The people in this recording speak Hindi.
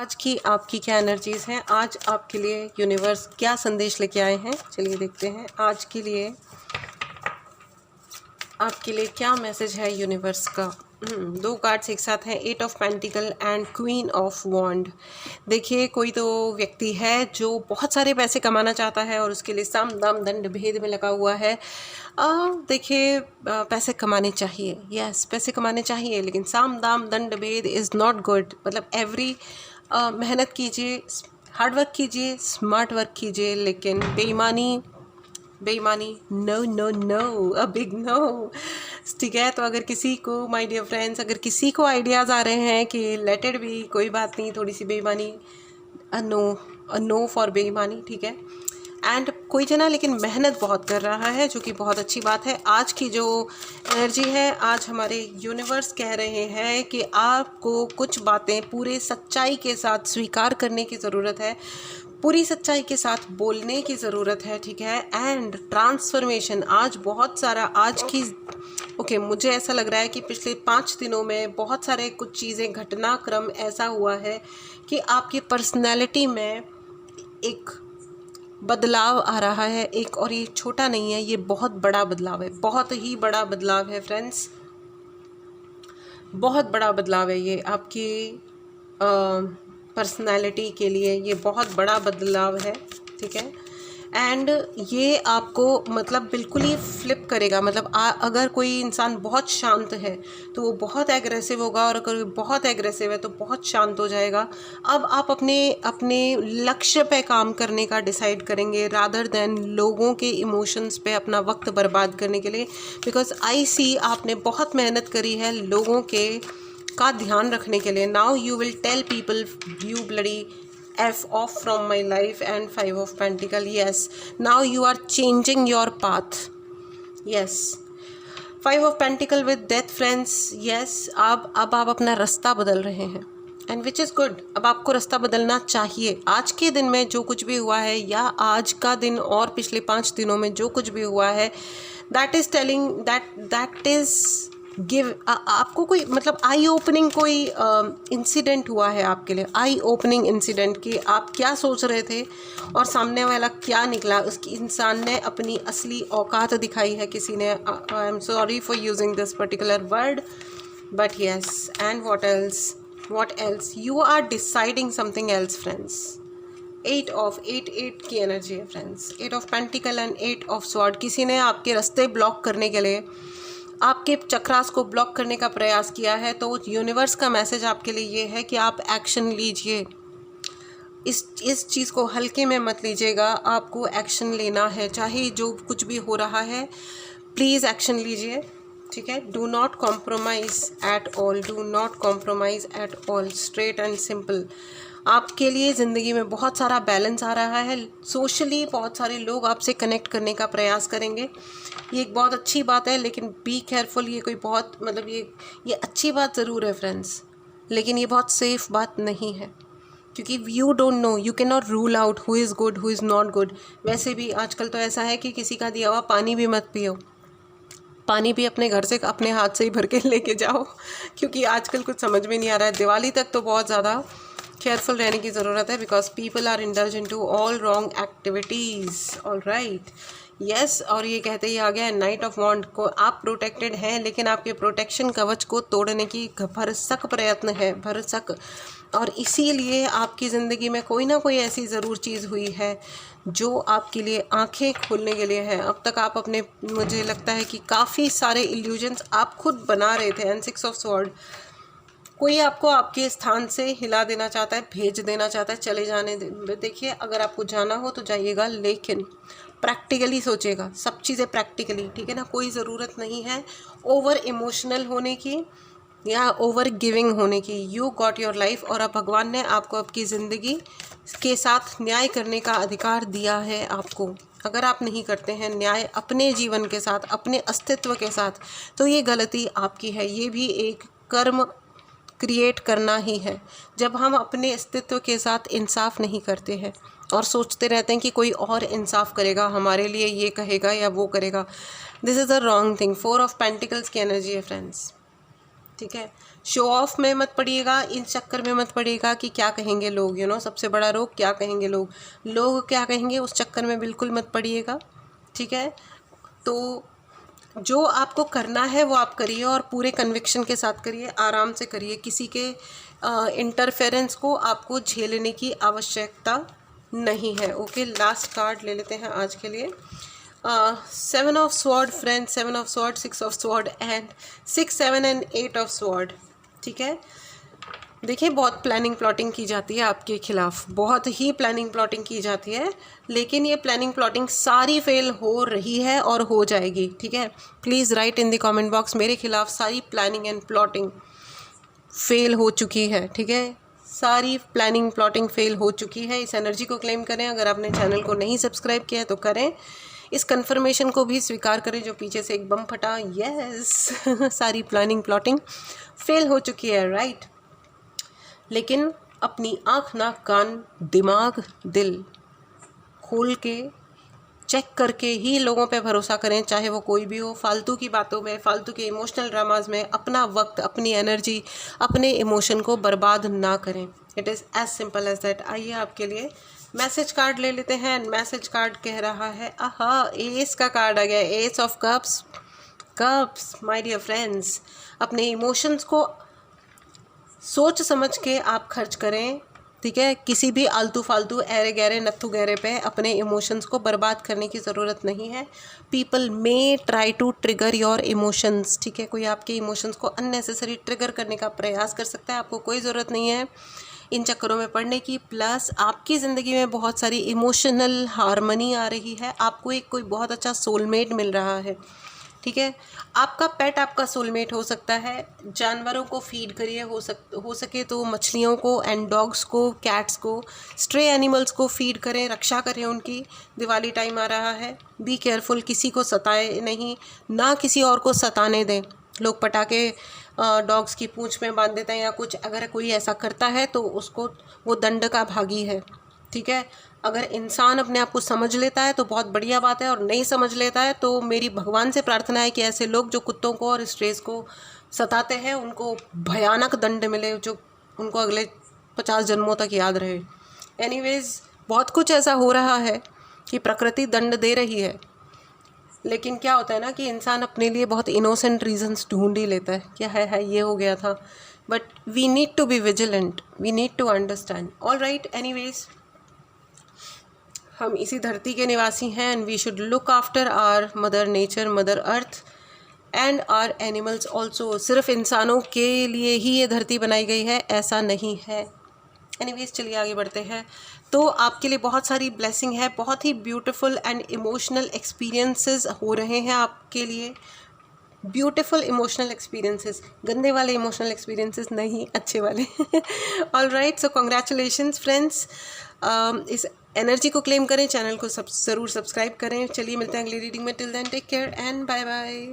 आज की आपकी क्या एनर्जीज़ हैं, आज आपके लिए यूनिवर्स क्या संदेश लेके आए हैं, चलिए देखते हैं। आज के लिए आपके लिए क्या मैसेज है यूनिवर्स का। दो कार्ड्स एक साथ हैं, 8 of pentacles and queen of wands. देखिए, कोई तो व्यक्ति है जो बहुत सारे पैसे कमाना चाहता है और उसके लिए साम दाम दंड भेद में लगा हुआ है। देखिए, पैसे कमाने चाहिए, यस पैसे कमाने चाहिए, लेकिन साम दाम दंड भेद इज़ नॉट गुड। मतलब एवरी मेहनत कीजिए, हार्ड वर्क कीजिए, स्मार्ट वर्क कीजिए, लेकिन बेईमानी no no no, a big no. ठीक है, तो अगर किसी को, माय डियर फ्रेंड्स, अगर किसी को आइडियाज़ आ रहे हैं कि लेट इट बी, कोई बात नहीं, थोड़ी सी बेईमानी, अ नो फॉर बेईमानी, ठीक है। एंड कोई जना लेकिन मेहनत बहुत कर रहा है, जो कि बहुत अच्छी बात है। आज की जो एनर्जी है, आज हमारे यूनिवर्स कह रहे हैं कि आपको कुछ बातें पूरे सच्चाई के साथ स्वीकार करने की ज़रूरत है, पूरी सच्चाई के साथ बोलने की ज़रूरत है, ठीक है। एंड ट्रांसफॉर्मेशन आज बहुत सारा, आज की मुझे ऐसा लग रहा है कि पिछले 5 दिनों में बहुत सारे कुछ चीज़ें, घटनाक्रम ऐसा हुआ है कि आपकी पर्सनैलिटी में एक बदलाव आ रहा है एक, और ये छोटा नहीं है, ये बहुत बड़ा बदलाव है, बहुत ही बड़ा बदलाव है फ्रेंड्स, बहुत बड़ा बदलाव है ये आपकी पर्सनैलिटी के लिए, ये बहुत बड़ा बदलाव है, ठीक है। एंड ये आपको मतलब बिल्कुल ही फ्लिप करेगा। मतलब अगर कोई इंसान बहुत शांत है तो वो बहुत एग्रेसिव होगा, और अगर बहुत एग्रेसिव है तो बहुत शांत हो जाएगा। अब आप अपने अपने लक्ष्य पे काम करने का डिसाइड करेंगे, रादर देन लोगों के इमोशंस पे अपना वक्त बर्बाद करने के लिए। बिकॉज आई सी आपने बहुत मेहनत करी है लोगों के का ध्यान रखने के लिए। Now you will tell people you bloody F off from my life and 5 of Pentacle. Yes, now you are changing your path. Yes, 5 of Pentacle with Death, friends. Yes, अब आप अपना रास्ता बदल रहे हैं, एंड विच इज़ गुड। अब आपको रास्ता बदलना चाहिए। आज के दिन में जो कुछ भी हुआ है, या आज का दिन और पिछले 5 दिनों में जो कुछ भी हुआ है, that is telling that is give आपको कोई मतलब आई ओपनिंग कोई इंसिडेंट हुआ है आपके लिए, आई ओपनिंग इंसिडेंट कि आप क्या सोच रहे थे और सामने वाला क्या निकला। उसकी इंसान ने अपनी असली औकात दिखाई है, किसी ने, I am sorry for using this particular word, but yes. And what else you are deciding something else, friends। 8 की एनर्जी है friends, 8 of pentacles and 8 of sword. किसी ने आपके रास्ते ब्लॉक करने के लिए, आपके चक्रास को ब्लॉक करने का प्रयास किया है, तो यूनिवर्स का मैसेज आपके लिए ये है कि आप एक्शन लीजिए। इस चीज़ को हल्के में मत लीजिएगा, आपको एक्शन लेना है, चाहे जो कुछ भी हो रहा है, प्लीज़ एक्शन लीजिए, ठीक है। Do not compromise at all, do not compromise at all, straight and simple. आपके लिए ज़िंदगी में बहुत सारा बैलेंस आ रहा है, सोशली बहुत सारे लोग आपसे कनेक्ट करने का प्रयास करेंगे, ये एक बहुत अच्छी बात है, लेकिन बी केयरफुल। ये कोई बहुत मतलब ये अच्छी बात ज़रूर है फ्रेंड्स, लेकिन ये बहुत सेफ़ बात नहीं है, क्योंकि you don't know, you can not rule out who is good who is not good. वैसे भी आजकल तो ऐसा है कि किसी का दिया हुआ पानी भी मत पियो, पानी भी अपने घर से अपने हाथ से ही भर के लेके जाओ, क्योंकि आजकल कुछ समझ में नहीं आ रहा है। दिवाली तक तो बहुत ज़्यादा केयरफुल रहने की ज़रूरत है, because people are indulge in to all wrong activities. All right, yes. और ये कहते ही आ गया है नाइट ऑफ वॉन्ड को, आप प्रोटेक्टेड हैं, लेकिन आपके प्रोटेक्शन कवच को तोड़ने की भरसक प्रयत्न है, भरसक। और इसीलिए आपकी ज़िंदगी में कोई ना कोई ऐसी ज़रूर चीज़ हुई है जो आपके लिए आंखें खोलने के लिए है। अब तक आप अपने, मुझे लगता है कि काफ़ी सारे इल्यूजन्स आप खुद बना रहे थे। एंड 6 ऑफ स्वॉर्ड, कोई आपको आपके स्थान से हिला देना चाहता है, भेज देना चाहता है, चले जाने देखिए, अगर आपको जाना हो तो जाइएगा, लेकिन प्रैक्टिकली सोचेगा, सब चीज़ें प्रैक्टिकली, ठीक है ना। कोई ज़रूरत नहीं है ओवर इमोशनल होने की या ओवर गिविंग होने की। यू गॉट योर लाइफ, और अब भगवान ने आपको आपकी ज़िंदगी के साथ न्याय करने का अधिकार दिया है आपको। अगर आप नहीं करते हैं न्याय अपने जीवन के साथ, अपने अस्तित्व के साथ, तो ये गलती आपकी है। ये भी एक कर्म क्रिएट करना ही है। जब हम अपने अस्तित्व के साथ इंसाफ नहीं करते हैं और सोचते रहते हैं कि कोई और इंसाफ करेगा हमारे लिए, ये कहेगा या वो करेगा, this is a wrong thing. 4 of pentacles की एनर्जी है फ्रेंड्स, ठीक है। शो ऑफ में मत पड़िएगा, इन चक्कर में मत पड़िएगा कि क्या कहेंगे लोग, सबसे बड़ा रोग क्या कहेंगे लोग क्या कहेंगे, उस चक्कर में बिल्कुल मत पड़िएगा, ठीक है। तो जो आपको करना है वो आप करिए और पूरे कन्विक्शन के साथ करिए, आराम से करिए, किसी के इंटरफेरेंस को आपको झेलने की आवश्यकता नहीं है। ओके, लास्ट कार्ड ले लेते हैं आज के लिए। 7 of sword friends, 7 of sword, 6 of sword and 6, 7 and 8 of sword, ठीक है। देखिए, बहुत प्लानिंग प्लॉटिंग की जाती है आपके खिलाफ, बहुत ही प्लानिंग प्लॉटिंग की जाती है, लेकिन ये प्लानिंग प्लॉटिंग सारी फेल हो रही है और हो जाएगी, ठीक है। Please write in the comment box, मेरे खिलाफ सारी प्लानिंग एंड प्लॉटिंग फेल हो चुकी है, ठीक है। सारी प्लानिंग प्लॉटिंग फेल हो चुकी है। इस एनर्जी को क्लेम करें। अगर आपने चैनल को नहीं सब्सक्राइब किया है तो करें। इस कन्फर्मेशन को भी स्वीकार करें जो पीछे से एक बम फटा। यस सारी प्लानिंग प्लॉटिंग फेल हो चुकी है, राइट। लेकिन अपनी आँख, नाक, कान, दिमाग, दिल खोल के चेक करके ही लोगों पे भरोसा करें, चाहे वो कोई भी हो। फालतू की बातों में, फालतू के इमोशनल ड्रामाज में अपना वक्त, अपनी एनर्जी, अपने इमोशन को बर्बाद ना करें। It is as simple as that. आइए आपके लिए मैसेज कार्ड ले लेते हैं। मैसेज कार्ड कह रहा है, आहा, एस का कार्ड आ गया, ace of cups. Cups my dear friends, अपने इमोशंस को सोच समझ के आप खर्च करें, ठीक है। किसी भी आलतू फालतू, ऐरे गहरे, नत्थु गहरे पे अपने इमोशंस को बर्बाद करने की ज़रूरत नहीं है। People may try to trigger your emotions, ठीक है। कोई आपके इमोशंस को अननेसेसरी ट्रिगर करने का प्रयास कर सकता है, आपको कोई ज़रूरत नहीं है इन चक्करों में पड़ने की। प्लस आपकी ज़िंदगी में बहुत सारी इमोशनल हार्मनी आ रही है, आपको एक कोई बहुत अच्छा सोलमेट मिल रहा है, ठीक है। आपका पेट आपका सोलमेट हो सकता है। जानवरों को फीड करिए, हो सके तो मछलियों को एंड डॉग्स को, कैट्स को, स्ट्रे एनिमल्स को फीड करें, रक्षा करें उनकी। दिवाली टाइम आ रहा है, बी केयरफुल, किसी को सताए नहीं, ना किसी और को सताने दें। लोग पटाखे डॉग्स की पूंछ में बांध देते हैं या कुछ, अगर कोई ऐसा करता है तो उसको, वो दंड का भागी है, ठीक है। अगर इंसान अपने आप को समझ लेता है तो बहुत बढ़िया बात है, और नहीं समझ लेता है तो मेरी भगवान से प्रार्थना है कि ऐसे लोग जो कुत्तों को और स्ट्रेस को सताते हैं उनको भयानक दंड मिले, जो उनको अगले 50 जन्मों तक याद रहे। एनीवेज, बहुत कुछ ऐसा हो रहा है कि प्रकृति दंड दे रही है, लेकिन क्या होता है ना कि इंसान अपने लिए बहुत इनोसेंट रीजंस ढूंढ ही लेता है, क्या है ये हो गया था। But we need to be vigilant, we need to understand. All right, anyways, हम इसी धरती के निवासी हैं and we should look after our mother nature, mother earth and our animals also. सिर्फ इंसानों के लिए ही ये धरती बनाई गई है, ऐसा नहीं है। एनीवेज, चलिए आगे बढ़ते हैं। तो आपके लिए बहुत सारी ब्लेसिंग है, बहुत ही ब्यूटीफुल एंड इमोशनल एक्सपीरियंसेस हो रहे हैं आपके लिए। ब्यूटीफुल इमोशनल एक्सपीरियंसेस, गंदे वाले इमोशनल एक्सपीरियंसेस नहीं, अच्छे वाले। ऑल राइट, सो कॉन्ग्रेचुलेशंस फ्रेंड्स। इस एनर्जी को क्लेम करें, चैनल को ज़रूर सब्सक्राइब करें। चलिए मिलते हैं अगली रीडिंग में। Till then take care and bye bye.